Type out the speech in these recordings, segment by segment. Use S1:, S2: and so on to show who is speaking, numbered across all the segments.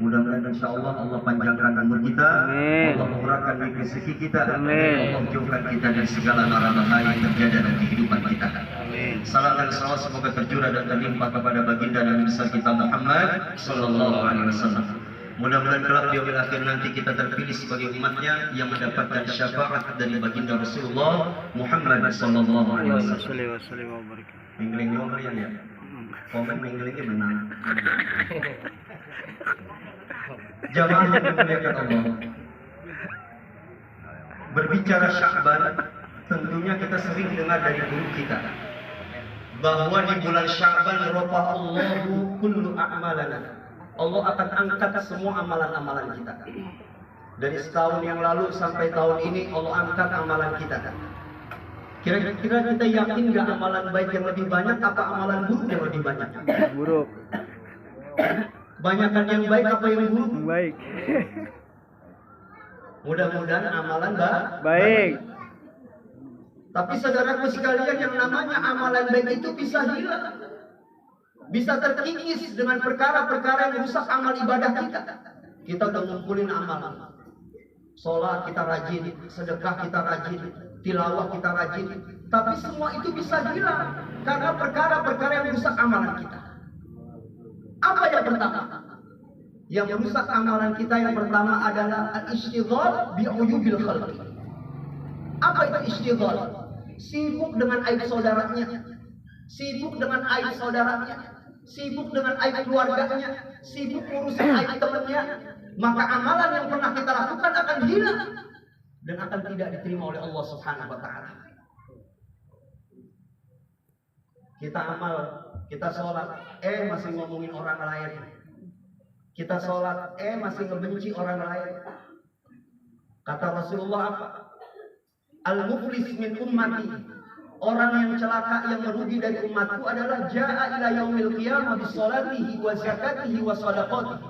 S1: Mudah-mudahan insya Allah Allah panjangkan umur kita, Allah murahkan rezeki kita, Allah jauhkan kita dari segala mara bahaya yang terjadi dalam kehidupan kita. Salam dan salawat semoga tercurah dan terlimpah kepada baginda Nabi besar kita Muhammad Sallallahu Alaihi Wasallam. Mudah-mudahan kelak di yaumil akhir nanti kita terpilih sebagai umatnya yang mendapatkan syafaat dari baginda Rasulullah Muhammad Sallallahu Alaihi Wasallam. Menggeling dong kalian ya. Komen menggelingnya benar. Jamaah yang dimuliakan Allah. Berbicara Sya'ban, tentunya kita sering dengar dari guru kita bahwa di bulan Sya'ban rafa'allahu kullu a'malana. Allah akan angkat semua amalan-amalan kita. Dari setahun yang lalu sampai tahun ini Allah angkat amalan kita. Kira-kira kita yakin nggak amalan baik yang lebih banyak apa amalan buruk yang lebih banyak?
S2: Buruk.
S1: Banyakan yang baik apa yang buruk?
S2: Baik.
S1: Mudah-mudahan amalan
S2: Baik.
S1: Tapi saudaraku sekalian, yang namanya amalan baik itu bisa hilang, bisa terkikis dengan perkara-perkara yang merusak amal ibadah kita. Kita udah ngumpulin amal, sholat kita rajin, sedekah kita rajin, tilawah kita rajin, tapi semua itu bisa hilang karena perkara-perkara yang merusak amalan kita. Apa yang pertama? Yang merusak amalan kita yang pertama adalah al-istighal bi'uyubil khalqi. Apa itu istighal? Sibuk dengan aib saudaranya, sibuk dengan aib saudaranya, sibuk dengan aib keluarganya, sibuk ngurusin aib temannya, maka amalan yang pernah kita lakukan akan hilang dan akan tidak diterima oleh Allah Subhanahu wa taala. Kita amal, kita sholat, masih ngomongin orang lain. Kita sholat, masih ngebenci orang lain. Kata Rasulullah apa? Al-muflis min ummati. Orang yang celaka, yang merugi dari umatku adalah ja'a ila yaumil qiyamah bisolatihi wa zakatihi wa sadaqatihi.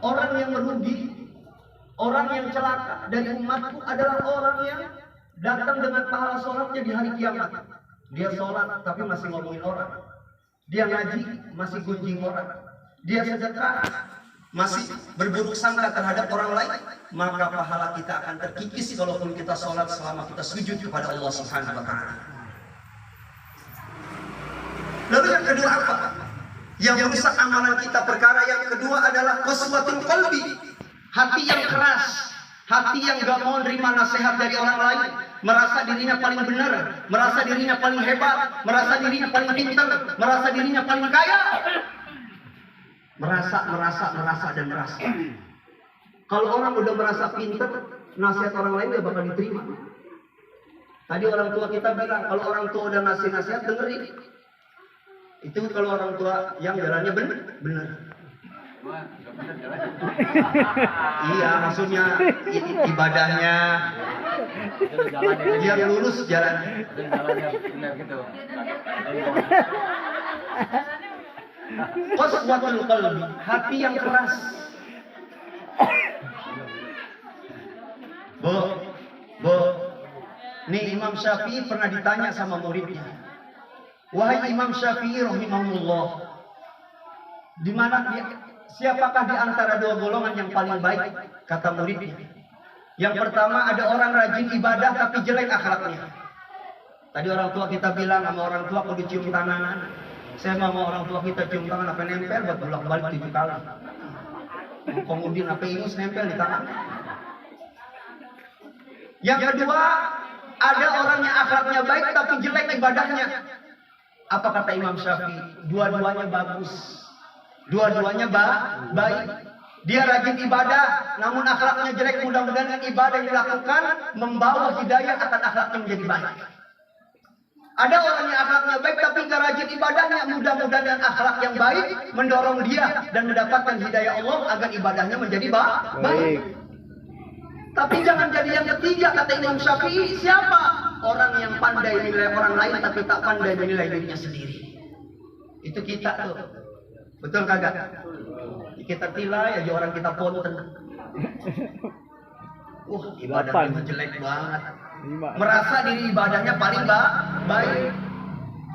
S1: Orang yang merugi, orang yang celaka dari umatku adalah orang yang datang dengan pahala sholatnya di hari kiamat. Dia sholat tapi masih ngomongin orang. Dia ngaji masih gunjing orang. Dia sedekah masih berburuk sangka terhadap orang lain. Maka pahala kita akan terkikis kalaupun kita sholat selama kita sujud kepada Allah Subhanahu wa taala. Lalu yang kedua apa? Yang merusak amalan kita, perkara yang kedua adalah qaswatul qalbi. Hati yang keras, hati yang gak mau nerima nasihat dari orang lain, merasa dirinya paling benar, merasa dirinya paling hebat, merasa dirinya paling pintar, merasa dirinya paling kaya. Merasa dan merasa. Kalau orang udah merasa pintar, nasihat orang lain gak bakal diterima. Tadi orang tua kita bilang, kalau orang tua udah ngasih nasihat, dengerin. Itu kalau orang tua yang jalannya benar. Iya, maksudnya ibadahnya dia lurus jalannya benar gitu. Qaswatul qalbi, hati yang keras. Bu, nih Imam Syafi'i pernah ditanya sama muridnya, wahai Imam Syafi'i rahimahullah, di mana siapakah di antara dua golongan yang paling baik? Kata muridnya, yang pertama ada orang rajin ibadah tapi jelek akhlaknya. Tadi orang tua kita bilang sama orang tua kalau dicium tangan. Saya mau orang tua kita cium tangan apa nempel buat bolak-balik 7 kali. Kemudian apa ingus nempel di tangan. Yang kedua, ada orang yang akhlaknya baik tapi jelek ibadahnya. Apa kata Imam Syafi'i? Dua-duanya bagus. Dua-duanya baik. Dia rajin ibadah, namun akhlaknya jelek. Mudah-mudahan ibadah yang dilakukan membawa hidayah akan akhlaknya menjadi baik. Ada orang yang akhlaknya baik tapi nggak rajin ibadahnya. Mudah-mudahan akhlak yang baik mendorong dia dan mendapatkan hidayah Allah agar ibadahnya menjadi baik. Tapi jangan jadi yang ketiga, kata Imam Syafi'i. Siapa? Orang yang pandai menilai orang lain tapi tak pandai menilai dirinya sendiri. Itu kita tuh. Betul kagak? Kita nilai aja orang kita ponten. Ibadahnya jelek banget. Merasa diri ibadahnya paling baik.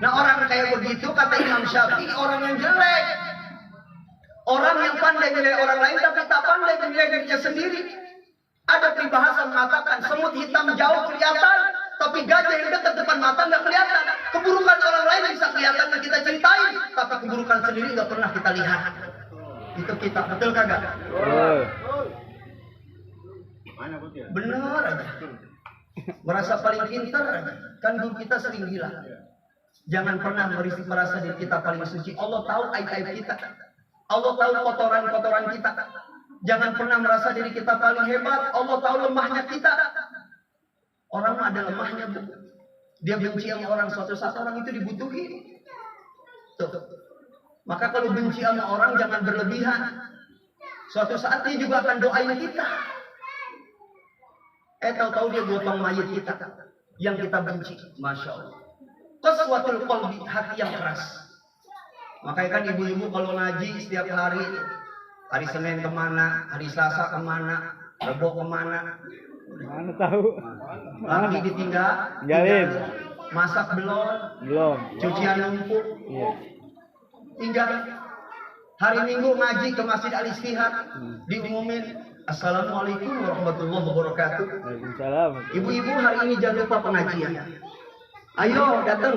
S1: Nah orang kayak begitu kata Imam Syafi'i orang yang jelek. Orang yang pandai menilai orang lain tapi tak pandai menilai dirinya sendiri. Ada peribahasa mengatakan semut hitam jauh kelihatan, tapi gajah yang dekat depan mata nggak kelihatan. Keburukan orang lain bisa kelihatan dan kita ceritain, tapi keburukan sendiri nggak pernah kita lihat. Itu kita, betul kagak? Benar aja. Merasa paling pintar aja. Kan guru kita sering bilang, jangan pernah merasa diri kita paling suci. Allah tahu aib-aib kita. Allah tahu kotoran-kotoran kita. Jangan pernah merasa diri kita paling hebat. Allah tahu lemahnya kita. Orang ada lemahnya, Bu. Dia benci sama orang, suatu saat orang itu dibutuhin. Tuh. Maka kalau benci sama orang jangan berlebihan. Suatu saat dia juga akan doain kita. Tahu-tahu dia gotong mayat kita yang kita benci. Masya Allah. Qaswatul qalbi, hati yang keras. Makanya kan ibu-ibu kalau ngaji setiap hari Senin kemana, hari Selasa kemana, Rabu kemana?
S2: Mana tahu?
S1: Lagi ditinggal, masak belum, cucian numpuk, tinggal. Hari Minggu ngaji ke Masjid Al-Istihad, diumumin Assalamualaikum warahmatullahi wabarakatuh.
S2: Waalaikumsalam.
S1: Ibu-ibu hari ini jangan lupa pengajian. Ayo datang.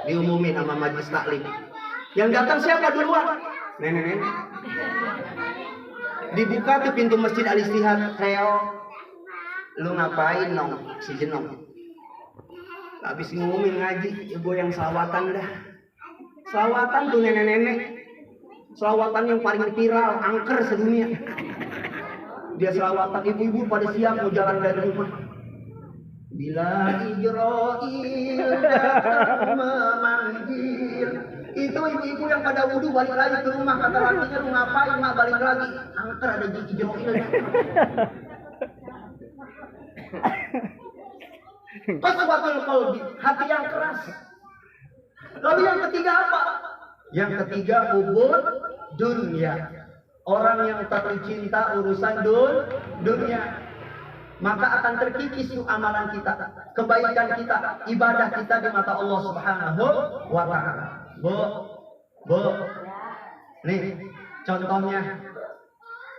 S1: Diumumin sama majelis taklim. Yang datang siapa duluan? Nenek. Dibuka tuh pintu Masjid Al-Istihad. Reo, lu ngapain nong? Si Jenong. Habis ngumumin ngaji, ibu yang salawatan dah. Salawatan tuh nenek-nenek. Salawatan yang paling viral, angker sedunia. Dia salawatan, ibu-ibu pada siap mau jalan dari rumah. Bila Ijro'il datang memanggil. Itu ibu-ibu yang pada wudhu balik lagi ke rumah. Kata lakinya, lu ngapain mak balik lagi? Angker ada Ijro'il. Qaswatul qalbi, hati yang keras. Lalu yang ketiga apa? Yang ketiga hubud dunia. Orang yang terlalu cinta urusan dunia, maka akan terkikis amalan kita, kebaikan kita, ibadah kita di mata Allah Subhanahu wa ta'ala. Bu. Nih, contohnya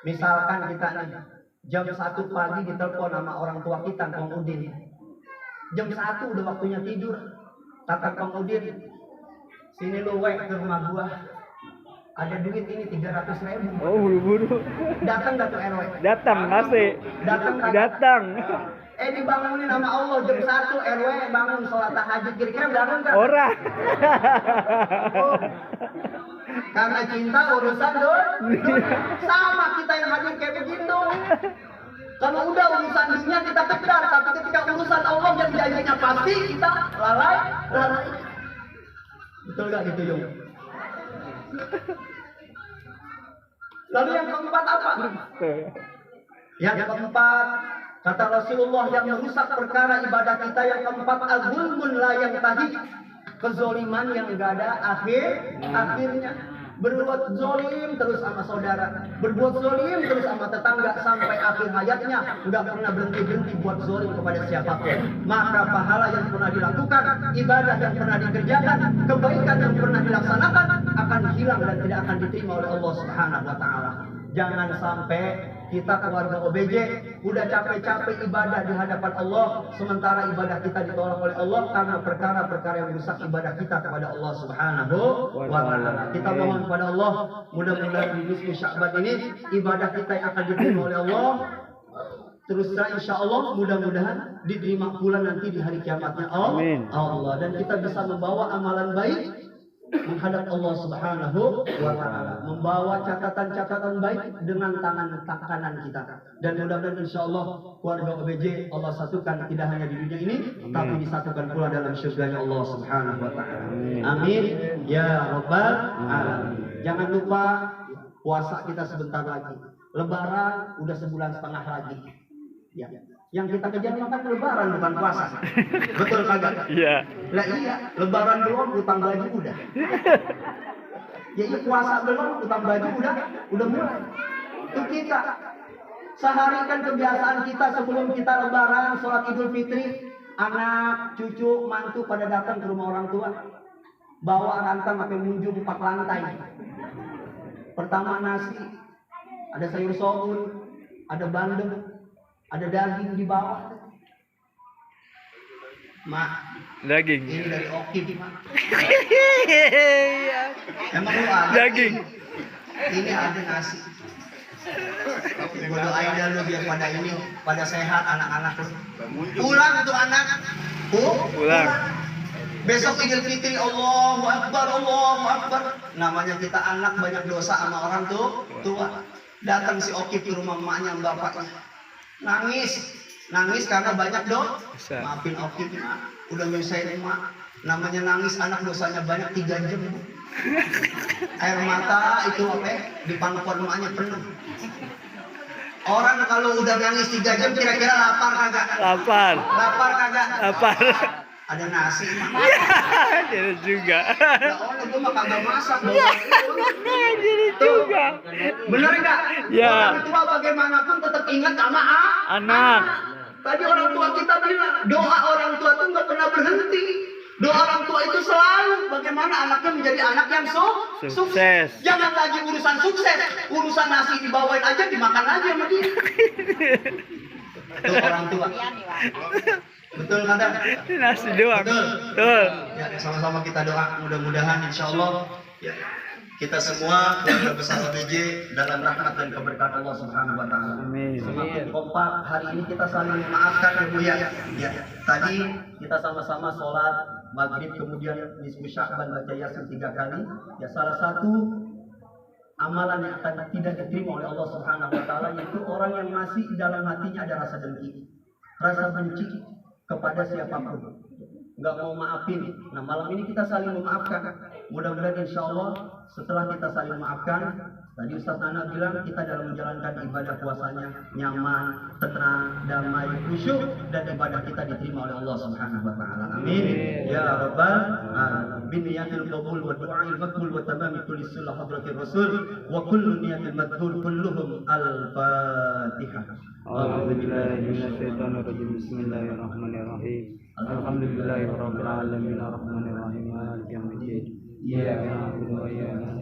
S1: misalkan kita nih jam 1 pagi ditelepon sama orang tua kita, Kang Udin. Jam 1 udah waktunya tidur. Kata Kang Udin, sini lu ke rumah gua. Ada duit ini 300.000.
S2: Oh, buru-buru.
S1: Datang gak tuh RW?
S2: Datang, masih. Datang.
S1: Dibangunin sama Allah jam 1 RW bangun sholat tahajud. Kira-kira bangun kan?
S2: Ora.
S1: Karena cinta urusan dunia. Sama kita yang hadir kayak begitu. Kalau udah urusan dunia kita kejar, tapi ketika urusan Allah yang janjinya pasti kita lalai. Betul gak gitu, Yung? Lalu yang keempat apa? Yang keempat, kata Rasulullah, yang merusak perkara ibadah kita yang keempat, al-zulmun la yantahi, kezoliman yang enggak ada akhirnya. Berbuat zolim terus sama saudara, berbuat zolim terus sama tetangga sampai akhir hayatnya enggak pernah berhenti buat zolim kepada siapapun. Maka pahala yang pernah dilakukan, ibadah yang pernah dikerjakan, kebaikan yang pernah dilaksanakan akan hilang dan tidak akan diterima oleh Allah Subhanahu wa ta'ala. Jangan sampai kita keluarga OBJ udah capek-capek ibadah di hadapan Allah, sementara ibadah kita ditolak oleh Allah karena perkara-perkara yang merusak ibadah kita kepada Allah Subhanahu wa ta'ala. Kita mohon kepada Allah, mudah-mudahan di nisfu Sya'ban ini ibadah kita yang akan diterima oleh Allah. Terus insya Allah mudah-mudahan diterima pula nanti di hari kiamatnya Allah. Dan kita bisa membawa amalan baik menghadap Allah Subhanahu wa ta'ala, membawa catatan-catatan baik dengan tangan kanan kita. Dan mudah-mudahan insya Allah keluarga OBJ Allah satukan tidak hanya di dunia ini, tapi disatukan pula dalam surganya Allah Subhanahu wa ta'ala. Amin ya rabbal alamin. Jangan lupa puasa kita sebentar lagi. Lebaran udah sebulan setengah lagi. Ya. Yang kita kejar makan lebaran bukan puasa. Betul kagak?
S2: Iya.
S1: Lah iya, lebaran belum, utang baju udah. Ya iya, puasa belum, utang baju udah mulai. Itu kita seharikan kebiasaan kita sebelum kita lebaran, sholat Idul Fitri, anak, cucu, mantu pada datang ke rumah orang tua. Bawa rantang sampai munjung 4 lantai. Pertama nasi, ada sayur soun, ada bandeng, ada daging di bawah. Mak,
S2: Daging.
S1: ini dari Okim, Mak. Emang lu ada?
S2: Daging.
S1: Ini ada nasi. Gue doain dah lu biar pada sehat anak-anak lu. Pulang tuh anak.
S2: Pulang.
S1: Besok Idul Fitri, Allahu Akbar, Allahu Akbar. Namanya kita anak banyak dosa sama orang tua. Datang si Oki ke rumah emaknya, bapaknya. Nangis karena banyak dosa. Maafin Oki, udah nyusahin emak. Namanya nangis anak dosanya banyak 3 jam. Air mata itu di pangkuan emaknya penuh. Orang kalau udah nangis 3 jam kira-kira lapar kagak?
S2: Lapar.
S1: Lapar kagak?
S2: Lapar.
S1: Ada nasi mah.
S2: Jadi juga.
S1: Ya Allah, gue mah kagak masak.
S2: Jadi juga.
S1: Bener enggak?
S2: Ya.
S1: Orang tua bagaimanapun tetap ingat sama
S2: Anak.
S1: Tadi orang tua kita bilang, doa orang tua itu nggak pernah berhenti. Doa orang tua itu selalu bagaimana anaknya menjadi anak yang
S2: Sukses.
S1: Jangan lagi urusan sukses, urusan nasi dibawain aja dimakan aja sama dia. Tuh orang tua. Betul kata?
S2: Nasi doang. Betul.
S1: Ya, sama-sama kita doa. Mudah-mudahan insya Allah ya, kita semua keluarga besar OBJ dalam rahmat dan keberkahan Allah Subhanahu Wa Taala.
S2: Amin.
S1: Semakin kompak hari ini kita saling memaafkan ya Bu ya. Ya, tadi kita sama-sama sholat maghrib kemudian nisfu Sya'ban baca Yasin 3 kali. Ya, salah satu amalan yang akan tidak diterima oleh Allah Subhanahu Wa Taala yaitu orang yang masih dalam hatinya ada rasa dengki, rasa benci kepada siapapun, nggak mau maafin. Nah, malam ini kita saling memaafkan. Mudah-mudahan insya Allah setelah kita saling memaafkan, tadi Ustaz Nana bilang kita dalam menjalankan ibadah puasanya nyaman, tenang, damai, khusyuk, dan ibadah kita diterima oleh Allah Subhanahu Wa Taala. Amin. Ya Rabbal bin niyatil qabul wa du'ail maqbul wa tamami kulli sunnah hadratir rasul wa kullu niyatil madhur kulluhum al-Fatihah.
S2: Bismillahirrahmanirrahim. Bismillahirrahmanirrahim. Alhamdulillahirabbil alamin arrahmanirrahim maliki yaumiddin. Iyyaka na'budu wa iyyaka